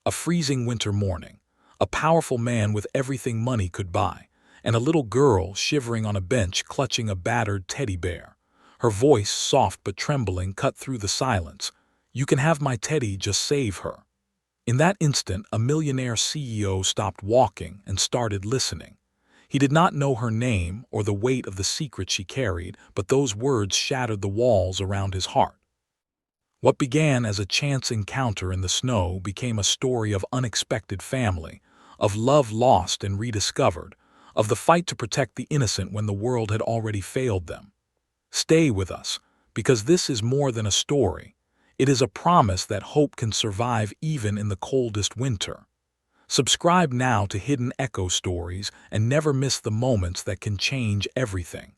A freezing winter morning, a powerful man with everything money could buy, and a little girl shivering on a bench clutching a battered teddy bear. Her voice, soft but trembling, cut through the silence. "You can have my teddy, just save her." In that instant, a millionaire CEO stopped walking and started listening. He did not know her name or the weight of the secret she carried, but those words shattered the walls around his heart. What began as a chance encounter in the snow became a story of unexpected family, of love lost and rediscovered, of the fight to protect the innocent when the world had already failed them. Stay with us, because this is more than a story. It is a promise that hope can survive even in the coldest winter. Subscribe now to Hidden Echo Stories and never miss the moments that can change everything.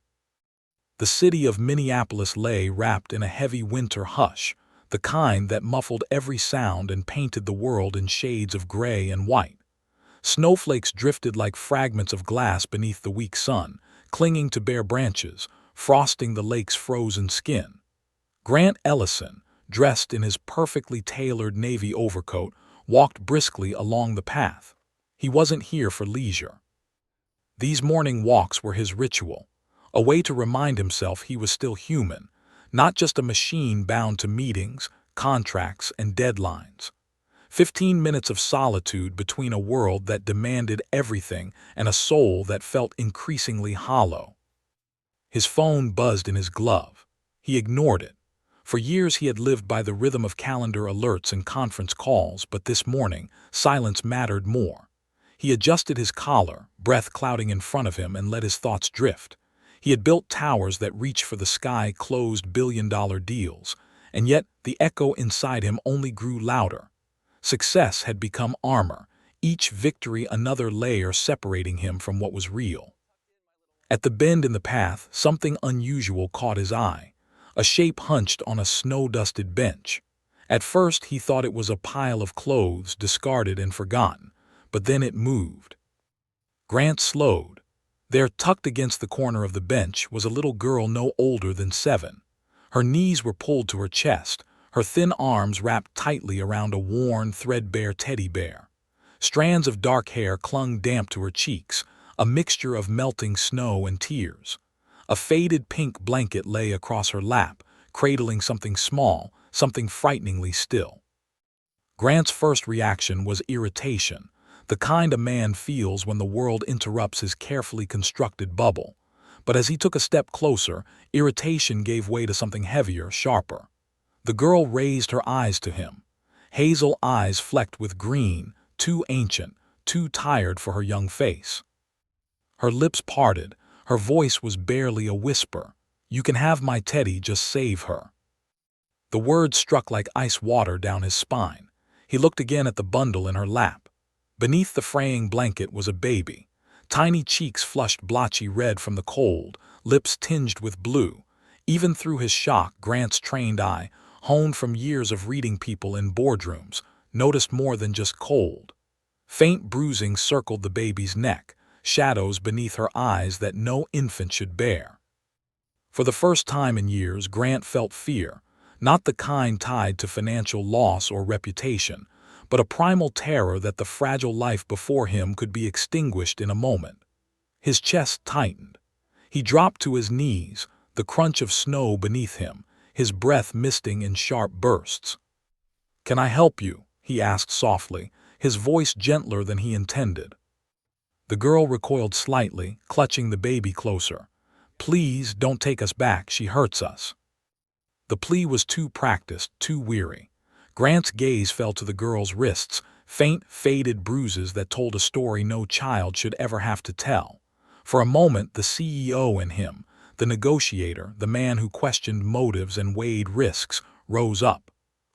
The city of Minneapolis lay wrapped in a heavy winter hush, the kind that muffled every sound and painted the world in shades of gray and white. Snowflakes drifted like fragments of glass beneath the weak sun, clinging to bare branches, frosting the lake's frozen skin. Grant Ellison, dressed in his perfectly tailored navy overcoat, walked briskly along the path. He wasn't here for leisure. These morning walks were his ritual, a way to remind himself he was still human, not just a machine bound to meetings, contracts, and deadlines. 15 minutes of solitude between a world that demanded everything and a soul that felt increasingly hollow. His phone buzzed in his glove. He ignored it. For years he had lived by the rhythm of calendar alerts and conference calls, but this morning, silence mattered more. He adjusted his collar, breath clouding in front of him, and let his thoughts drift. He had built towers that reached for the sky, closed billion-dollar deals, and yet the echo inside him only grew louder. Success had become armor, each victory another layer separating him from what was real. At the bend in the path, something unusual caught his eye. A shape hunched on a snow-dusted bench. At first he thought it was a pile of clothes discarded and forgotten, but then it moved. Grant slowed. There, tucked against the corner of the bench, was a little girl no older than 7. Her knees were pulled to her chest, her thin arms wrapped tightly around a worn, threadbare teddy bear. Strands of dark hair clung damp to her cheeks, a mixture of melting snow and tears. A faded pink blanket lay across her lap, cradling something small, something frighteningly still. Grant's first reaction was irritation, the kind a man feels when the world interrupts his carefully constructed bubble. But as he took a step closer, irritation gave way to something heavier, sharper. The girl raised her eyes to him. Hazel eyes flecked with green, too ancient, too tired for her young face. Her lips parted. Her voice was barely a whisper. "You can have my teddy, just save her." The words struck like ice water down his spine. He looked again at the bundle in her lap. Beneath the fraying blanket was a baby. Tiny cheeks flushed blotchy red from the cold, lips tinged with blue. Even through his shock, Grant's trained eye, honed from years of reading people in boardrooms, noticed more than just cold. Faint bruising circled the baby's neck, shadows beneath her eyes that no infant should bear. For the first time in years, Grant felt fear, not the kind tied to financial loss or reputation, but a primal terror that the fragile life before him could be extinguished in a moment. His chest tightened. He dropped to his knees, the crunch of snow beneath him, his breath misting in sharp bursts. "Can I help you?" he asked softly, his voice gentler than he intended. The girl recoiled slightly, clutching the baby closer. "Please, don't take us back, she hurts us." The plea was too practiced, too weary. Grant's gaze fell to the girl's wrists, faint, faded bruises that told a story no child should ever have to tell. For a moment, the CEO in him, the negotiator, the man who questioned motives and weighed risks, rose up.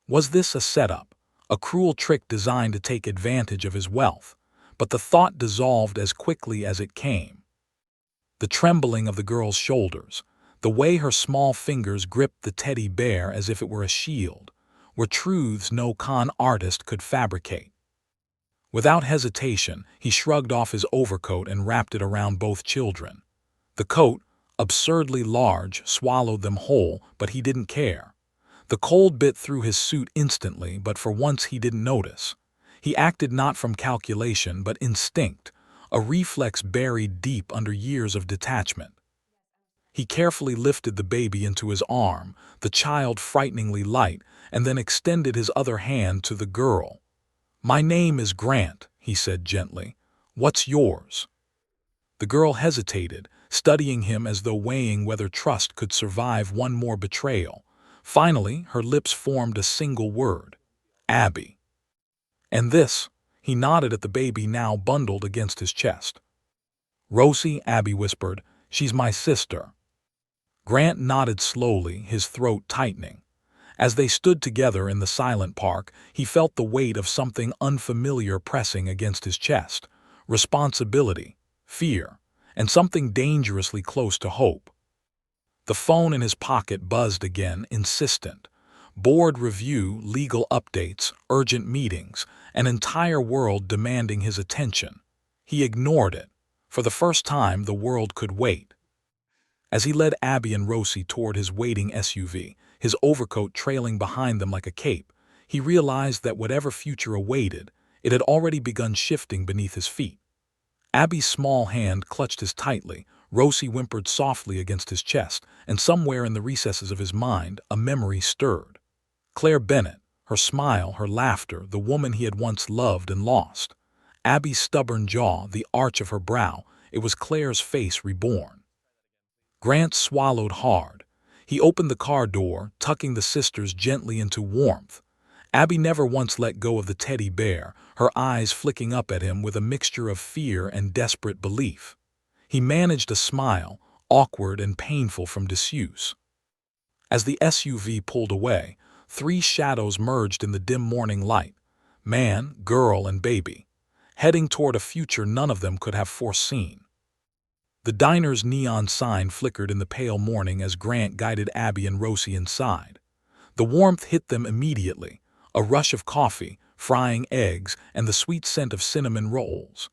Was this a setup, a cruel trick designed to take advantage of his wealth? But the thought dissolved as quickly as it came. The trembling of the girl's shoulders, the way her small fingers gripped the teddy bear as if it were a shield, were truths no con artist could fabricate. Without hesitation, he shrugged off his overcoat and wrapped it around both children. The coat, absurdly large, swallowed them whole, but he didn't care. The cold bit through his suit instantly, but for once he didn't notice. He acted not from calculation but instinct, a reflex buried deep under years of detachment. He carefully lifted the baby into his arm, the child frighteningly light, and then extended his other hand to the girl. "My name is Grant," he said gently. "What's yours?" The girl hesitated, studying him as though weighing whether trust could survive one more betrayal. Finally, her lips formed a single word: Abby. "And this?" He nodded at the baby now bundled against his chest. "Rosie," Abby whispered, "she's my sister." Grant nodded slowly, his throat tightening. As they stood together in the silent park, he felt the weight of something unfamiliar pressing against his chest: responsibility, fear, and something dangerously close to hope. The phone in his pocket buzzed again, insistent. Board review, legal updates, urgent meetings, an entire world demanding his attention. He ignored it. For the first time, the world could wait. As he led Abby and Rosie toward his waiting SUV, his overcoat trailing behind them like a cape, he realized that whatever future awaited, it had already begun shifting beneath his feet. Abby's small hand clutched his tightly, Rosie whimpered softly against his chest, and somewhere in the recesses of his mind, a memory stirred. Claire Bennett, her smile, her laughter, the woman he had once loved and lost. Abby's stubborn jaw, the arch of her brow, it was Claire's face reborn. Grant swallowed hard. He opened the car door, tucking the sisters gently into warmth. Abby never once let go of the teddy bear, her eyes flicking up at him with a mixture of fear and desperate belief. He managed a smile, awkward and painful from disuse. As the SUV pulled away, three shadows merged in the dim morning light: man, girl, and baby, heading toward a future none of them could have foreseen. The diner's neon sign flickered in the pale morning as Grant guided Abby and Rosie inside. The warmth hit them immediately, a rush of coffee, frying eggs, and the sweet scent of cinnamon rolls.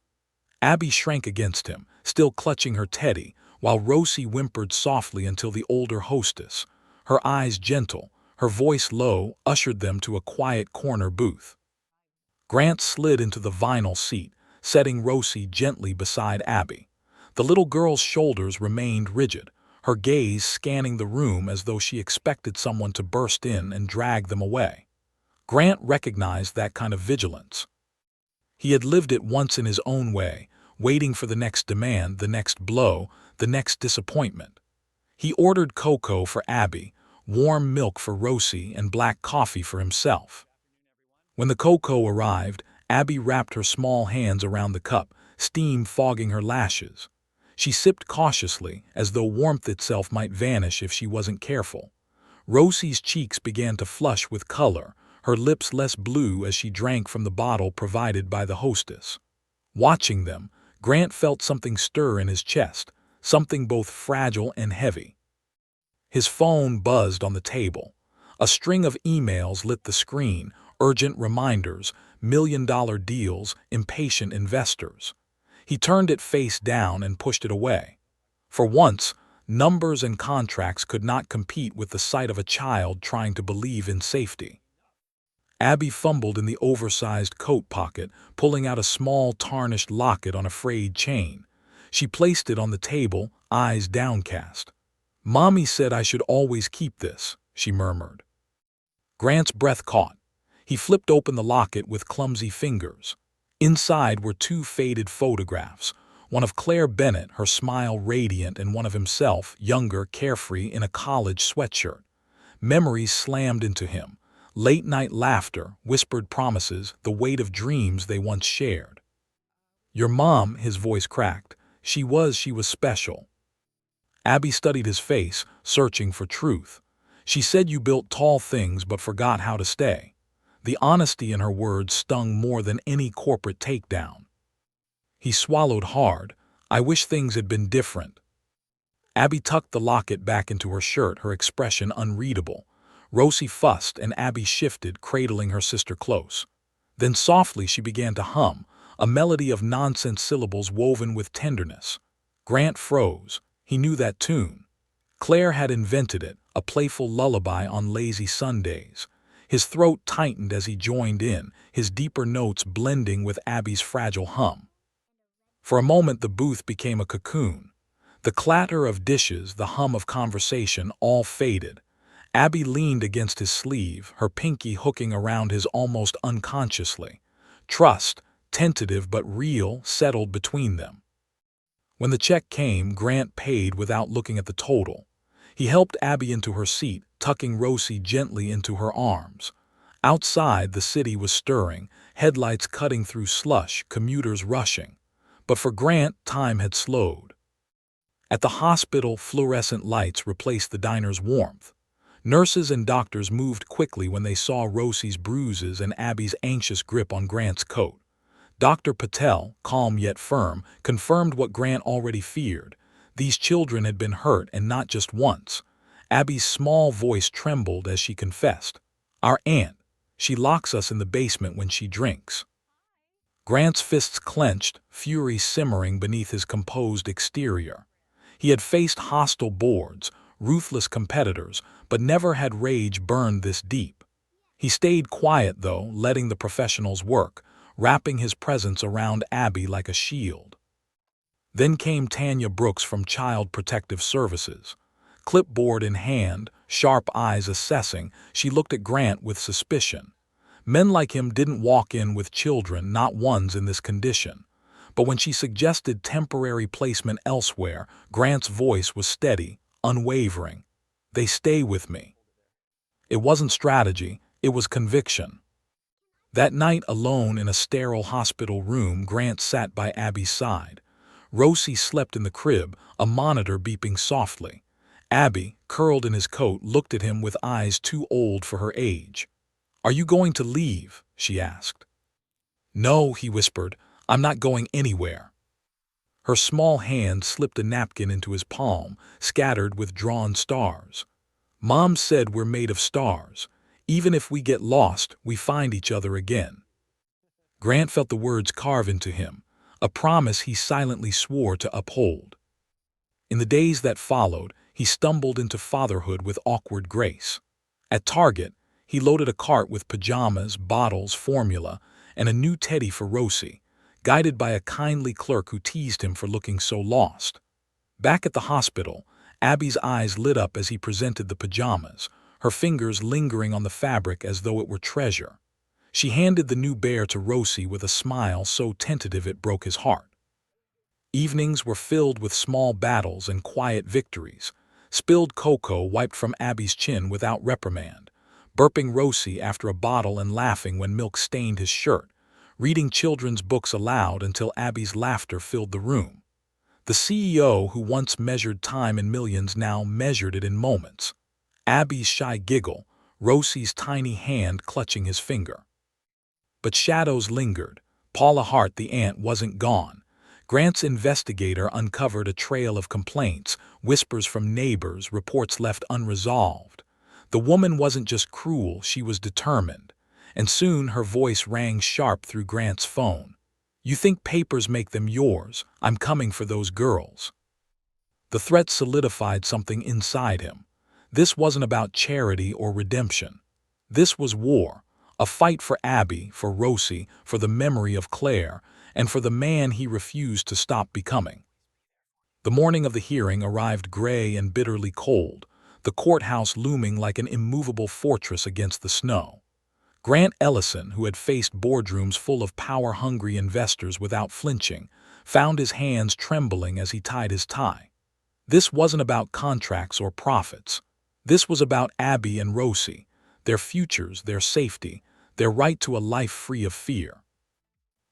Abby shrank against him, still clutching her teddy, while Rosie whimpered softly until the older hostess, her eyes gentle, her voice low, ushered them to a quiet corner booth. Grant slid into the vinyl seat, setting Rosie gently beside Abby. The little girl's shoulders remained rigid, her gaze scanning the room as though she expected someone to burst in and drag them away. Grant recognized that kind of vigilance. He had lived it once in his own way, waiting for the next demand, the next blow, the next disappointment. He ordered cocoa for Abby, warm milk for Rosie, and black coffee for himself. When the cocoa arrived, Abby wrapped her small hands around the cup, steam fogging her lashes. She sipped cautiously, as though warmth itself might vanish if she wasn't careful. Rosie's cheeks began to flush with color, her lips less blue as she drank from the bottle provided by the hostess. Watching them, Grant felt something stir in his chest, something both fragile and heavy. His phone buzzed on the table. A string of emails lit the screen, urgent reminders, million-dollar deals, impatient investors. He turned it face down and pushed it away. For once, numbers and contracts could not compete with the sight of a child trying to believe in safety. Abby fumbled in the oversized coat pocket, pulling out a small tarnished locket on a frayed chain. She placed it on the table, eyes downcast. "Mommy said I should always keep this," she murmured. Grant's breath caught. He flipped open the locket with clumsy fingers. Inside were two faded photographs, one of Claire Bennett, her smile radiant, and one of himself, younger, carefree, in a college sweatshirt. Memories slammed into him. Late-night laughter, whispered promises, the weight of dreams they once shared. "Your mom," his voice cracked. She was special." Abby studied his face, searching for truth. "She said you built tall things but forgot how to stay." The honesty in her words stung more than any corporate takedown. He swallowed hard. "I wish things had been different." Abby tucked the locket back into her shirt, her expression unreadable. Rosie fussed and Abby shifted, cradling her sister close. Then softly she began to hum, a melody of nonsense syllables woven with tenderness. Grant froze. He knew that tune. Claire had invented it, a playful lullaby on lazy Sundays. His throat tightened as he joined in, his deeper notes blending with Abby's fragile hum. For a moment the booth became a cocoon. The clatter of dishes, the hum of conversation, all faded. Abby leaned against his sleeve, her pinky hooking around his almost unconsciously. Trust, tentative but real, settled between them. When the check came, Grant paid without looking at the total. He helped Abby into her seat, tucking Rosie gently into her arms. Outside, the city was stirring, headlights cutting through slush, commuters rushing. But for Grant, time had slowed. At the hospital, fluorescent lights replaced the diner's warmth. Nurses and doctors moved quickly when they saw Rosie's bruises and Abby's anxious grip on Grant's coat. Dr. Patel, calm yet firm, confirmed what Grant already feared. These children had been hurt, and not just once. Abby's small voice trembled as she confessed. "Our aunt. She locks us in the basement when she drinks." Grant's fists clenched, fury simmering beneath his composed exterior. He had faced hostile boards, ruthless competitors, but never had rage burned this deep. He stayed quiet, though, letting the professionals work, wrapping his presence around Abby like a shield. Then came Tanya Brooks from Child Protective Services. Clipboard in hand, sharp eyes assessing, she looked at Grant with suspicion. Men like him didn't walk in with children, not ones in this condition. But when she suggested temporary placement elsewhere, Grant's voice was steady, unwavering. "They stay with me." It wasn't strategy, it was conviction. That night, alone in a sterile hospital room, Grant sat by Abby's side. Rosie slept in the crib, a monitor beeping softly. Abby, curled in his coat, looked at him with eyes too old for her age. "Are you going to leave?" she asked. "No," he whispered. "I'm not going anywhere." Her small hand slipped a napkin into his palm, scattered with drawn stars. "Mom said we're made of stars. Even if we get lost, we find each other again." Grant felt the words carve into him, a promise he silently swore to uphold. In the days that followed, he stumbled into fatherhood with awkward grace. At Target, he loaded a cart with pajamas, bottles, formula, and a new teddy for Rosie, guided by a kindly clerk who teased him for looking so lost. Back at the hospital, Abby's eyes lit up as he presented the pajamas, her fingers lingering on the fabric as though it were treasure. She handed the new bear to Rosie with a smile so tentative it broke his heart. Evenings were filled with small battles and quiet victories. Spilled cocoa wiped from Abby's chin without reprimand, burping Rosie after a bottle and laughing when milk stained his shirt, reading children's books aloud until Abby's laughter filled the room. The CEO who once measured time in millions now measured it in moments. Abby's shy giggle, Rosie's tiny hand clutching his finger. But shadows lingered. Paula Hart, the aunt, wasn't gone. Grant's investigator uncovered a trail of complaints, whispers from neighbors, reports left unresolved. The woman wasn't just cruel, she was determined. And soon her voice rang sharp through Grant's phone. "You think papers make them yours? I'm coming for those girls." The threat solidified something inside him. This wasn't about charity or redemption. This was war, a fight for Abby, for Rosie, for the memory of Claire, and for the man he refused to stop becoming. The morning of the hearing arrived gray and bitterly cold, the courthouse looming like an immovable fortress against the snow. Grant Ellison, who had faced boardrooms full of power-hungry investors without flinching, found his hands trembling as he tied his tie. This wasn't about contracts or profits. This was about Abby and Rosie, their futures, their safety, their right to a life free of fear.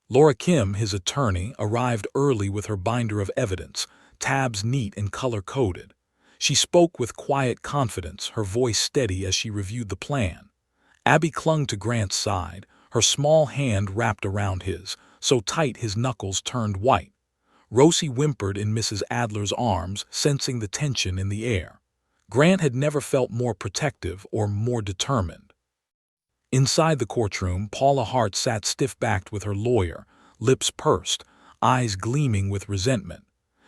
Laura Kim, his attorney, arrived early with her binder of evidence, tabs neat and color-coded. She spoke with quiet confidence, her voice steady as she reviewed the plan. Abby clung to Grant's side, her small hand wrapped around his, so tight his knuckles turned white. Rosie whimpered in Mrs. Adler's arms, sensing the tension in the air. Grant had never felt more protective or more determined. Inside the courtroom, Paula Hart sat stiff-backed with her lawyer, lips pursed, eyes gleaming with resentment.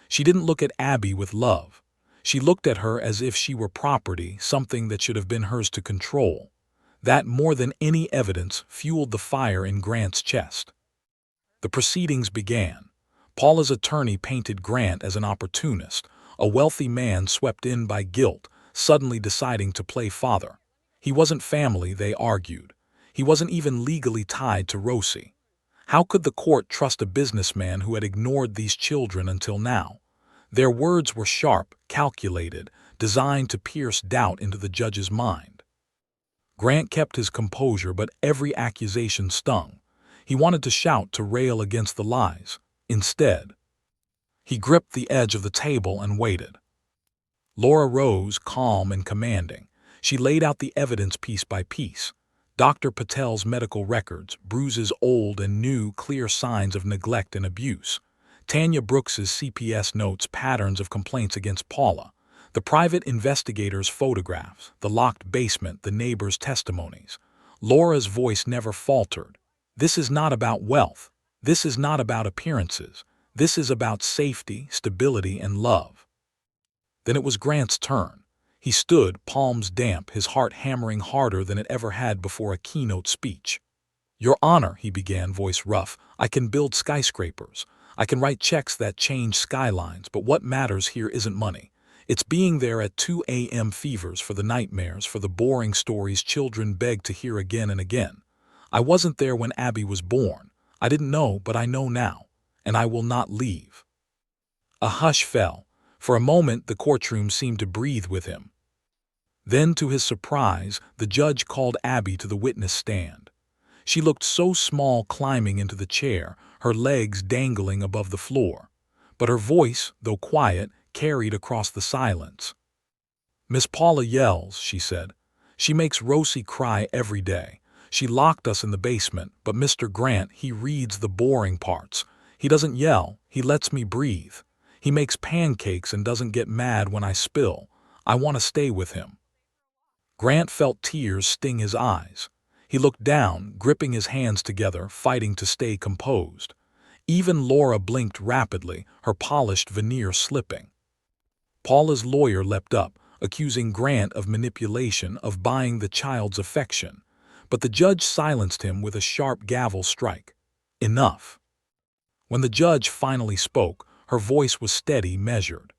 She didn't look at Abby with love. She looked at her as if she were property, something that should have been hers to control. That, more than any evidence, fueled the fire in Grant's chest. The proceedings began. Paula's attorney painted Grant as an opportunist, a wealthy man swept in by guilt, suddenly deciding to play father. He wasn't family, they argued. He wasn't even legally tied to Rosie. How could the court trust a businessman who had ignored these children until now? Their words were sharp, calculated, designed to pierce doubt into the judge's mind. Grant kept his composure, but every accusation stung. He wanted to shout, to rail against the lies. Instead, he gripped the edge of the table and waited. Laura rose, calm and commanding. She laid out the evidence piece by piece. Dr. Patel's medical records, bruises old and new, clear signs of neglect and abuse. Tanya Brooks's CPS notes, patterns of complaints against Paula. The private investigator's photographs, the locked basement, the neighbors' testimonies. Laura's voice never faltered. This is not about wealth. This is not about appearances. This is about safety, stability, and love. Then it was Grant's turn. He stood, palms damp, his heart hammering harder than it ever had before a keynote speech. "Your Honor," he began, voice rough, "I can build skyscrapers. I can write checks that change skylines, but what matters here isn't money. It's being there at 2 a.m. fevers, for the nightmares, for the boring stories children beg to hear again and again. I wasn't there when Abby was born. I didn't know, but I know now, and I will not leave." A hush fell. For a moment, the courtroom seemed to breathe with him. Then, to his surprise, the judge called Abby to the witness stand. She looked so small climbing into the chair, her legs dangling above the floor. But her voice, though quiet, carried across the silence. "Miss Paula yells," she said. "She makes Rosie cry every day. She locked us in the basement, but Mr. Grant, he reads the boring parts. He doesn't yell, he lets me breathe. He makes pancakes and doesn't get mad when I spill. I want to stay with him." Grant felt tears sting his eyes. He looked down, gripping his hands together, fighting to stay composed. Even Laura blinked rapidly, her polished veneer slipping. Paula's lawyer leapt up, accusing Grant of manipulation, of buying the child's affection. But the judge silenced him with a sharp gavel strike. Enough. When the judge finally spoke, her voice was steady, measured.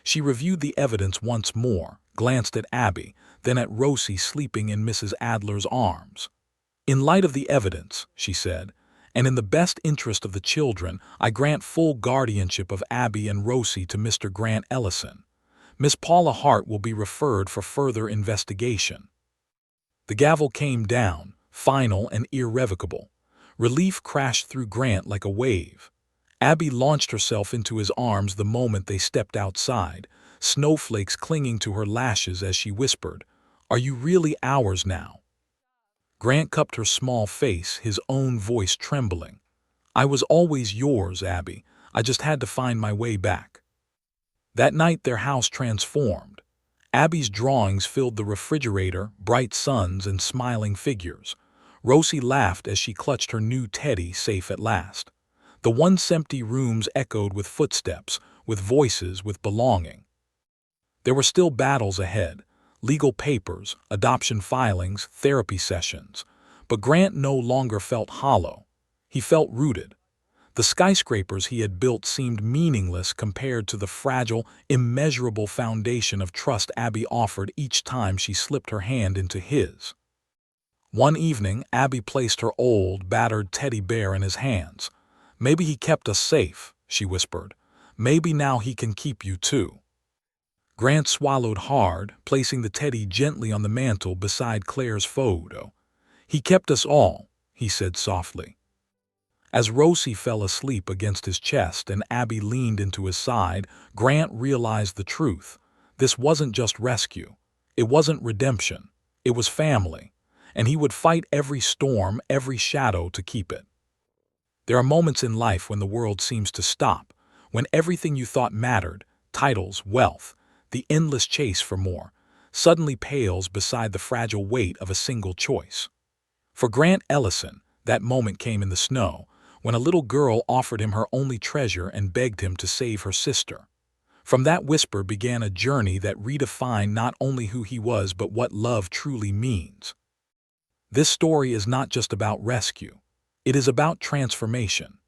She reviewed the evidence once more, glanced at Abby, then at Rosie sleeping in Mrs. Adler's arms. "In light of the evidence," she said, "and in the best interest of the children, I grant full guardianship of Abby and Rosie to Mr. Grant Ellison. Miss Paula Hart will be referred for further investigation." The gavel came down, final and irrevocable. Relief crashed through Grant like a wave. Abby launched herself into his arms the moment they stepped outside, snowflakes clinging to her lashes as she whispered, "Are you really ours now?" Grant cupped her small face, his own voice trembling. "I was always yours, Abby. I just had to find my way back." That night their house transformed. Abby's drawings filled the refrigerator, bright suns and smiling figures. Rosie laughed as she clutched her new teddy, safe at last. The once empty rooms echoed with footsteps, with voices, with belonging. There were still battles ahead, legal papers, adoption filings, therapy sessions. But Grant no longer felt hollow. He felt rooted. The skyscrapers he had built seemed meaningless compared to the fragile, immeasurable foundation of trust Abby offered each time she slipped her hand into his. One evening, Abby placed her old, battered teddy bear in his hands. "Maybe he kept us safe," she whispered. "Maybe now he can keep you too." Grant swallowed hard, placing the teddy gently on the mantel beside Claire's photo. "He kept us all," he said softly. As Rosie fell asleep against his chest and Abby leaned into his side, Grant realized the truth. This wasn't just rescue. It wasn't redemption. It was family. And he would fight every storm, every shadow to keep it. There are moments in life when the world seems to stop, when everything you thought mattered, titles, wealth, the endless chase for more, suddenly pales beside the fragile weight of a single choice. For Grant Ellison, that moment came in the snow, when a little girl offered him her only treasure and begged him to save her sister. From that whisper began a journey that redefined not only who he was but what love truly means. This story is not just about rescue. It is about transformation.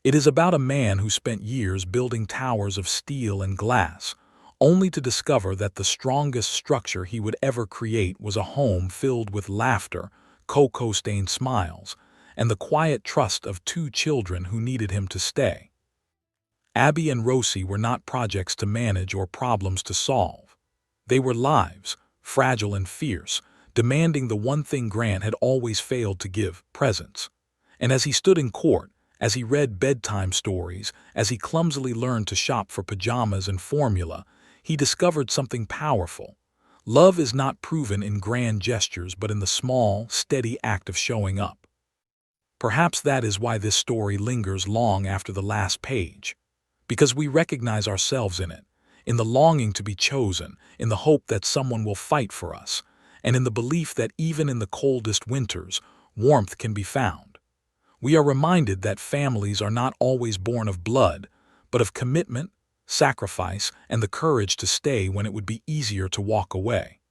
It is about a man who spent years building towers of steel and glass, only to discover that the strongest structure he would ever create was a home filled with laughter, cocoa-stained smiles, and the quiet trust of two children who needed him to stay. Abby and Rosie were not projects to manage or problems to solve. They were lives, fragile and fierce, demanding the one thing Grant had always failed to give: presence. And as he stood in court, as he read bedtime stories, as he clumsily learned to shop for pajamas and formula, he discovered something powerful. Love is not proven in grand gestures but in the small, steady act of showing up. Perhaps that is why this story lingers long after the last page. Because we recognize ourselves in the longing to be chosen, in the hope that someone will fight for us, and in the belief that even in the coldest winters, warmth can be found. We are reminded that families are not always born of blood, but of commitment, sacrifice, and the courage to stay when it would be easier to walk away.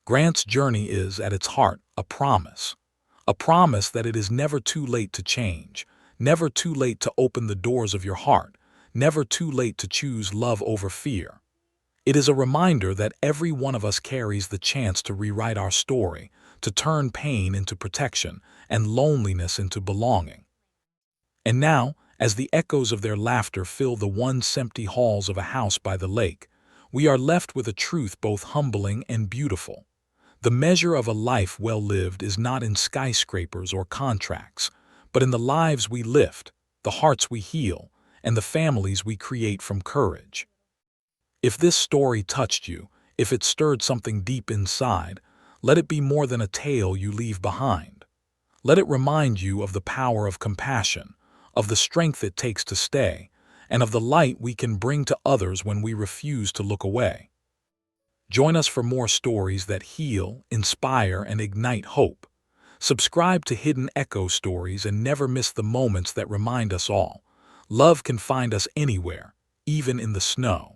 Grant's journey is, at its heart, a promise. A promise that it is never too late to change, never too late to open the doors of your heart, never too late to choose love over fear. It is a reminder that every one of us carries the chance to rewrite our story, to turn pain into protection and loneliness into belonging. And now, as the echoes of their laughter fill the once empty halls of a house by the lake, we are left with a truth both humbling and beautiful. The measure of a life well lived is not in skyscrapers or contracts, but in the lives we lift, the hearts we heal, and the families we create from courage. If this story touched you, if it stirred something deep inside, let it be more than a tale you leave behind. Let it remind you of the power of compassion, of the strength it takes to stay, and of the light we can bring to others when we refuse to look away. Join us for more stories that heal, inspire, and ignite hope. Subscribe to Hidden Echo Stories and never miss the moments that remind us all: love can find us anywhere, even in the snow.